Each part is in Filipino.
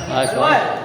Nice one.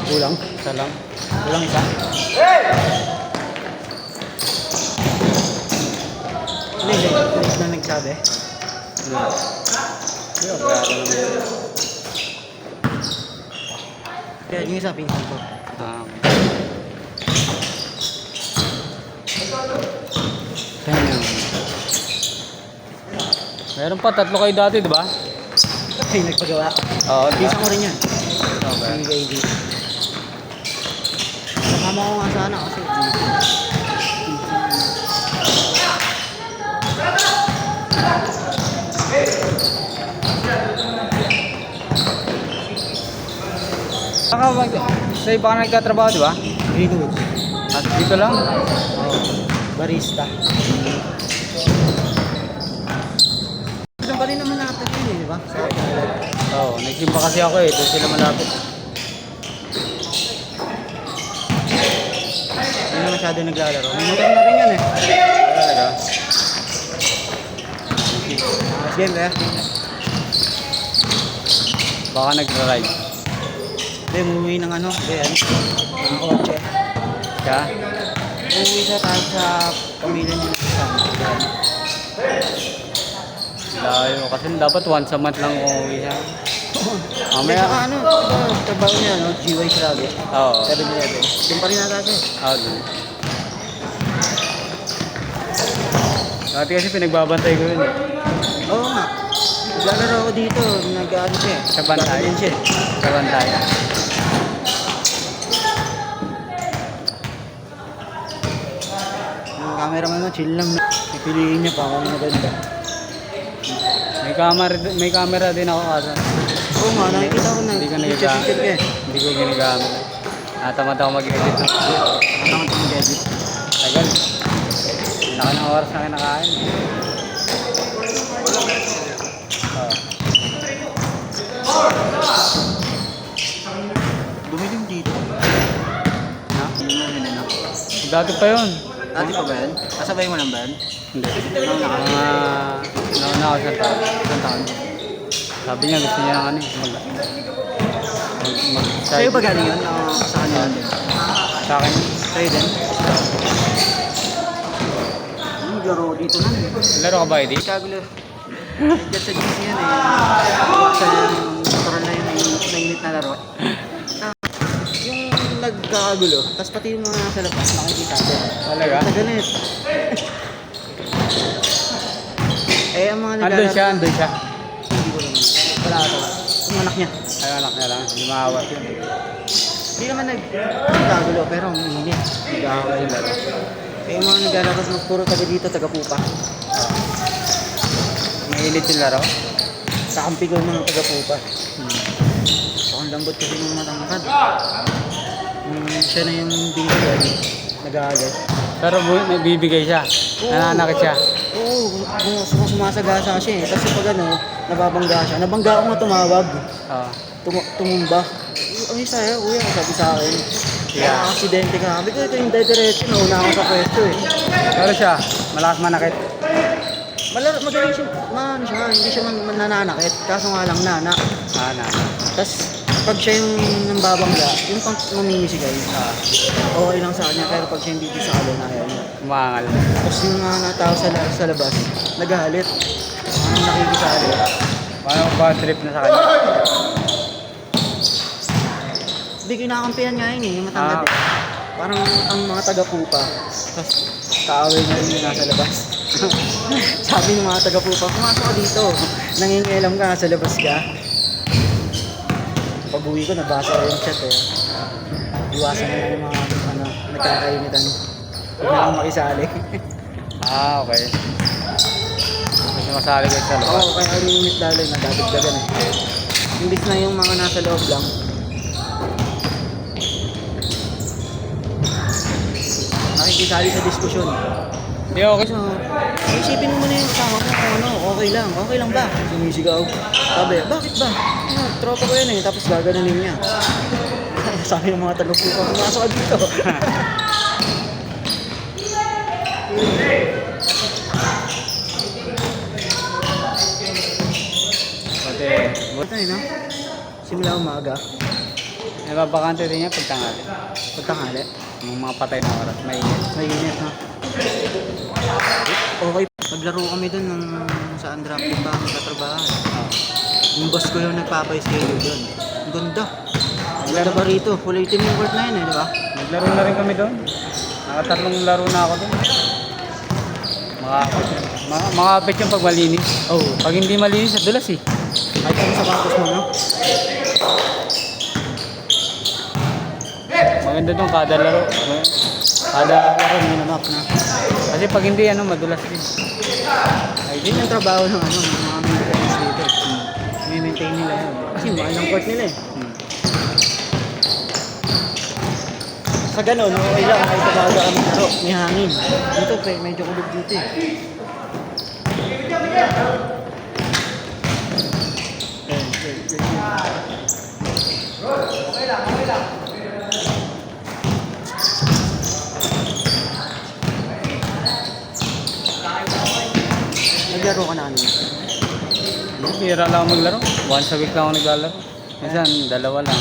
Kulang, isa lang. Kulang isa. Hindi na nagsabi. Kaya yung isa pinsan ko. Meron pa, tatlo kayo dati, di ba? Ay, nagpagawa. Oo, Pinsan ko rin yan. okay. Hindi kayo dito. Nakama ko nga sana kasi Sa'yo baka nagkatrabaho, di ba? Greenwood. At dito lang. Barista. Doon pa rin naman natin yun eh, di ba? Oo, nagsimba kasi ako eh. Doon sila malapit. Hindi na masyado naglalaro. May motor na rin yan eh. Talaga? Game eh. Baka nagra-ride. Hindi, umuwi ng ano. Hindi, ano. Mga kotse. Siya? Umuwi siya kahit sa pamilya niya na kasama. Layo. Kasi dapat once a month lang umuwi siya. Hindi, saka ano, trabaho niya, no? GY Srabe. Oo. 7-11. Doon pa rin nata siya. Doon. Dati kasi pinagbabantay ko yun eh. Oo nga. Naglalaro ako dito, nag-ano siya. Sa bantay? Nag-ano siya. Sa bantay. Yung cameraman mo, chill lang. Pipiliin niya pa kung maganda. May camera din ako kaso. Oo nga, nakikita ko na. Hindi ko Feature nagagamit. ka eh. Hindi ko ginagamit. Natamad ako mag-edit ng video. Ano ka mag-edit? Tagal. Laki ng oras na kinakain. Dumilim dito. Ha? Hindi mo rin ano. Dati pa yun. Dati pa ba yan? Kasabay mo lang ba yan? Hindi. Nauna ka? Nauna ako sa taon. Isang taon. Sabi niya gusto niya ng ano eh. Sa'yo ba galing yun? O sa kanya lang din? Sa akin. Sa'yo din? Naglaro ko dito lang. Laro ka ba, Eddie? Kagulo. Diyan sa GC yan eh. Sa motor na yun, nainit na laro. Yung nagkakagulo, tapos pati yung mga nasa labas, nakikita ko. Talaga? Sa ganit. Eh, ang mga Andun siya, andun siya. Hindi ko lang. Wala ito. Yung anak niya. Ay, anak niya lang. Hindi maawat yun. Hindi naman nagkagulo, pero ang init. Nag-aaway yung laro. Eh, yung mga naglalabas ng puro taga dito, taga pupa. Mainit yung laro. Sa kampi ko mga taga pupa. So, ang lambot kasi ng matangkad. Siya na yung binigyan. Nag-aagal. Pero nagbibigay siya. Nananakit siya. Oo, sumasagasa siya eh. Kasi pag ano, nababangga siya. Nabangga ako nga tumawag. Oo. Tumumba. Ay, sa'yo, kuya, sabi sa akin. Yeah. Aksidente ka. Sabi ko, ito yung diretso. Nauna ako sa pwesto eh. Pero siya, malakas manakit. Magaling siya. Siya, hindi siya nananakit. Kaso nga lang nana. Tapos, pag siya yung nambabangga, yung pang mamimisigay, okay lang sa kanya. Pero pag siya hindi sa kalo na yan. Umangal. Tapos yung mga natao sa labas, naghahalit. Nakikisali. Paano ba trip na sa kanya? Hindi kinakampihan nga yun eh, yung matangkad eh. Parang ang mga taga-pupa. Tapos kaaway na rin yung nasa labas. Sabi ng mga taga-pupa, pumasok ka dito. Nangingialam ka, sa labas ka. Pag-uwi ko, nabasa ko yung chat eh. Iwasan na lang yung mga nagkakainitan. Huwag na lang makisali. Ah, okay. Kasi masali kayo sa Oo, labas. kaya limit lalo yung nadadagdagan eh. Imbis na yung mga nasa loob lang. Nakikisali sa diskusyon. Hindi, okay. So, isipin mo muna yung kasama ko kung ano, okay lang ba? Sumisigaw. Sabi, bakit ba? Tropa ko yan eh, tapos gaganunin niya. Sabi ng mga taga-pupa, pumasok ka dito. Pati, Buta eh, no? Simula umaga, nababakante din yan pagtangali. pagtanghali, Yung mga patay na oras, may init. mainit, no? Okay, naglaro kami dun nung saan drafting ba kami katrabaho. Oh. Yung boss ko yung nagpapa-schedule dun. Ang ganda. Ang ganda ba rito? Full 18 yung court na yun eh, di ba? Naglaro na rin kami doon. Nakatatlong laro na ako doon. Makakapit yung pag malinis. Oo. Pag hindi malinis, dulas eh. Kahit ano sapatos mo, no? Maganda doon kada laro. Kada Laro minamap na. Kasi pag hindi, madulas din. Ay, din yung trabaho ng ano, ng mga maintenance dito. I-maintain nila yun. Kasi mahal ng court nila eh. Hmm. Sa ganun, okay lang. Kahit tabaga kami laro, may hangin. Dito, medyo kulog dito eh. Naglaro ka na ano? Bira lang ako maglaro. Once a week lang ako naglalaro. Minsan, dalawa lang.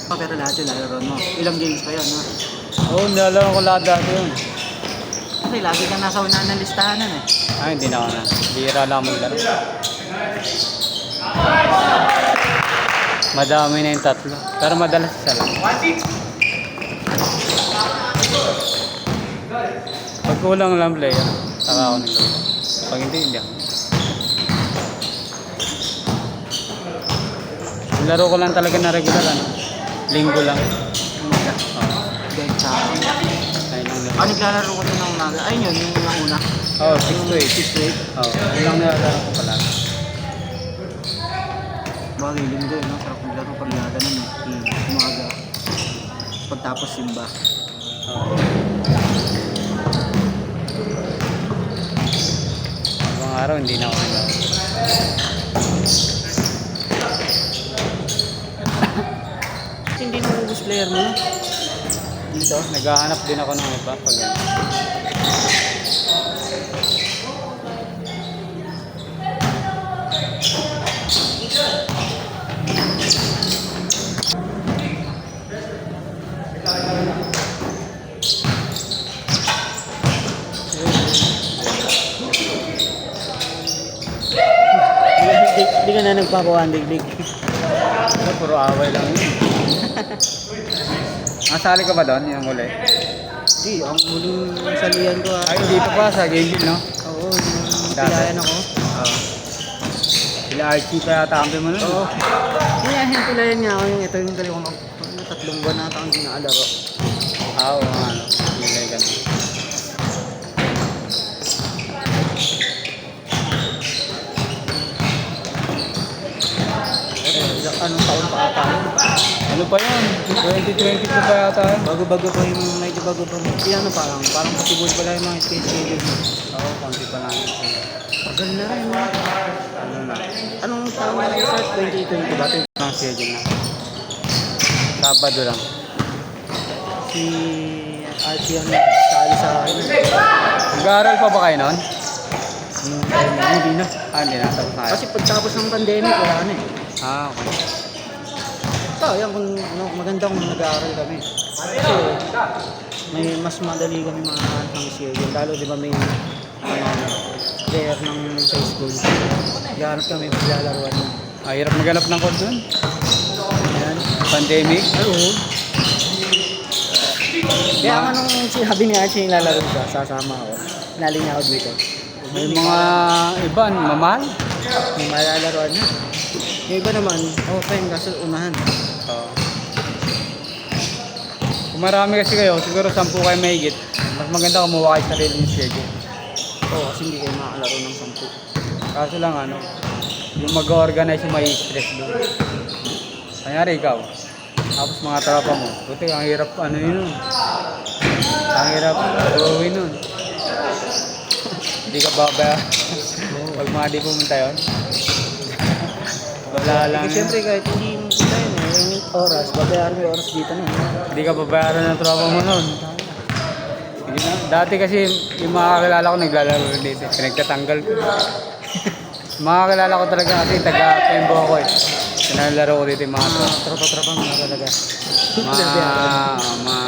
Pero lahat yun nalaro mo. Ilang games pa yun, no? Oo, nilalaro ko lahat dati yun. Kasi lagi kang nasa unahan ng listahanan eh. Ay, hindi na ako na. Bira lang ako maglaro. Madami na yung tatlo. Pero madalas isa lang. Pag kulang lang player, saka ako naglaro. Pag hindi, hindi ako. Laro ko lang talaga na regular, linggo lang. Oo. Dahil sa akin. Ayun lang nila. Naglalaro ko din ng umaga. Ayun yun, yung una. Oo, 6 to 8. 6 to 8. Oo, yun lang nilalaro ko pala. Bagay, linggo eh, no? Sarap maglaro pag ganun eh. Umaga. Pagtapos simba. Oo. Ibang araw, hindi na ako naglaro. Hindi na ubus player mo. Dito, naghahanap din ako ng iba pag yan. Hindi ka na nagpapawan digdig. Pero puro away lang yun. Nasali ka ba doon, yung huli? Hindi, ang huling salihan ko Ay, dito pa sa game, no? Oo, yung Dati. pilayan ako. Oo. Sila Archie pa yata kampi mo nun. Oo. Yung pilayan niya ako, yung ito yung dali ko 3 buwan na ata ang dinaalaro. Oo, ano. Nilay ka na. Anong taon pa ata yun? Ano pa yun? 2022 pa yata yun. Bago-bago pa yung medyo bago pa. Hindi ano parang possible pala yung mga schedule mo. Oo, konti pa lang. Tagal na rin. No? Ano na? Anong taon na nag-start? 2020 ba? Ang schedule na. Sabado lang. Si Archie ang sali sa akin. Nag-aaral pa ba kayo nun? Yung time na, hindi na. Ah, hindi na. Tapos na kayo. Kasi pagtapos ng pandemic, wala na eh. Ah, okay. Sayang kung ano, maganda kung nag-aaral kami. Kasi may mas madali kami makahanap ng schedule. Lalo di ba may player ng sa school. Nag-aaral kami, maglalaruan na. Ah, hirap maghanap ng court nun. Ayan. Pandemic. Oo. Kaya nga nung sinabi ni Archie yung lalaro siya, sasama ako. Naling niya ako dito. May mga iba, mamahal. May malalaroan na. Yung iba naman, open, kaso unahan. Oo. Kung marami kasi kayo, siguro 10 kayo mahigit. Mas maganda kumuha kayo sa sarili yung schedule. Oo, kasi hindi kayo makakalaro ng 10. Kaso lang ano, yung mag-organize yung may stress doon. Kanyari ikaw, tapos mga tropa mo, buti ang hirap ano yun nun. Ang hirap gawin nun. Hindi ka babaya. Pag mga di pumunta yun. Wala lang. Kasi syempre kahit hindi mo punta yun yung oras, babayaran mo yung oras dito na. Hindi ka babayaran ng tropa mo nun. Sige na. Dati kasi yung mga kakilala ko naglalaro dito. Pinagtatanggal ko. Mga kakilala ko talaga kasi taga-Pembo ako eh. Pinalaro ko dito yung mga Tropa-tropa mo na talaga. mga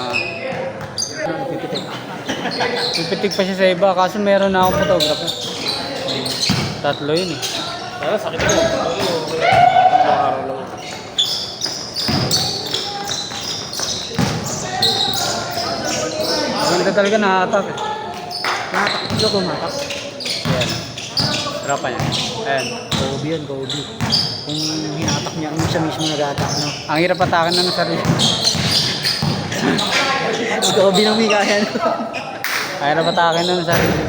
pipitik pa siya sa iba kaso meron na akong photographer. Tatlo yun eh. Pero sakit ko. Maganda talaga nakatak eh. Nakatakot ko matak. Ayan. Tropa niya. Ayan. Kobe yun, Kobe. Kung hinatak niya, siya mismo nag-attack, no? Ang hirap atakin na ng sarili. Si Kobe nang may kaya, no? Ang hirap atakin na ng sarili.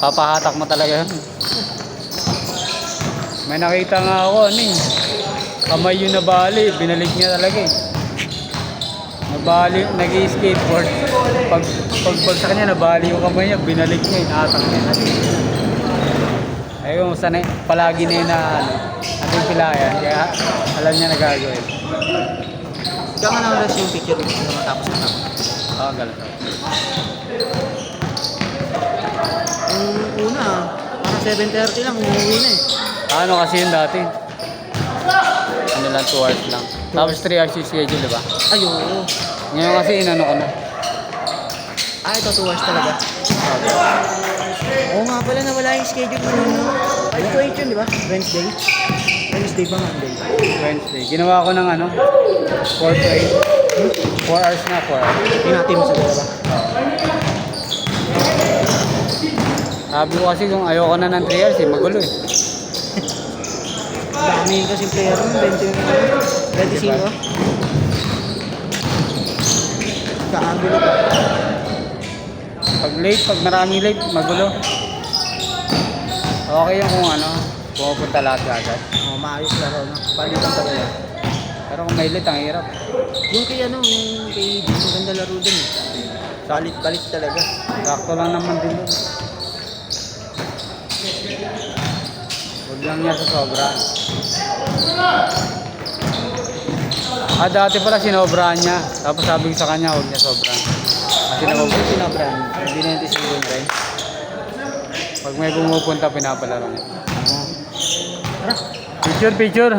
Papahatak mo talaga yun. May nakita nga ako ano eh. Kamay yung nabali, binalik niya talaga eh. Nabali, nag-skateboard. Pagbagsak niya, nabali yung kamay niya, binalik niya, inatak niya. Ay kung sanay, palagi na yun na ano, ating pilayan, kaya alam niya na gagawin. Ikaw nga na-rest yung picture ko na matapos na tapos. Oo, galit ako. Yung una, parang 7:30 lang, umuwi na eh. Ano kasi yun dati? Ano lang, 2 hours lang. Tapos 3 hours yung schedule, diba? Ay, oo. Ngayon kasi inano ko na. Ah, ito 2 hours talaga. Oo nga pala, nawala yung schedule mo nun, no? 5 to 8 yun, di ba? Wednesday? Wednesday ba Monday? Wednesday. Ginawa ko ng ano, 4 to 8. 4 hours na, 4 hours. Pinati mo sa dalawa. Sabi ko kasi kung ayoko na ng 3 hours eh, magulo eh. Dami kasi player mo, 25. Kaagulo pa. Pag late, pag maraming late, magulo. Okay yung kung ano, pumupunta lahat agad. Oh, maayos laro, no? Palitan talaga. Pero kung may late, ang hirap. Yung kay ano, yung kay Jim, maganda laro dun eh. Salit-balit talaga. Sakto lang naman din doon. Huwag lang niya sa sobra. Dati pala sinobrahan niya. Tapos sabi ko sa kanya, huwag niya sobra. Kasi Ano naman, yung sinabran? Hindi na yung tisinggon rin. pag may pumupunta, pinapalaro niya. Tara. Picture, picture.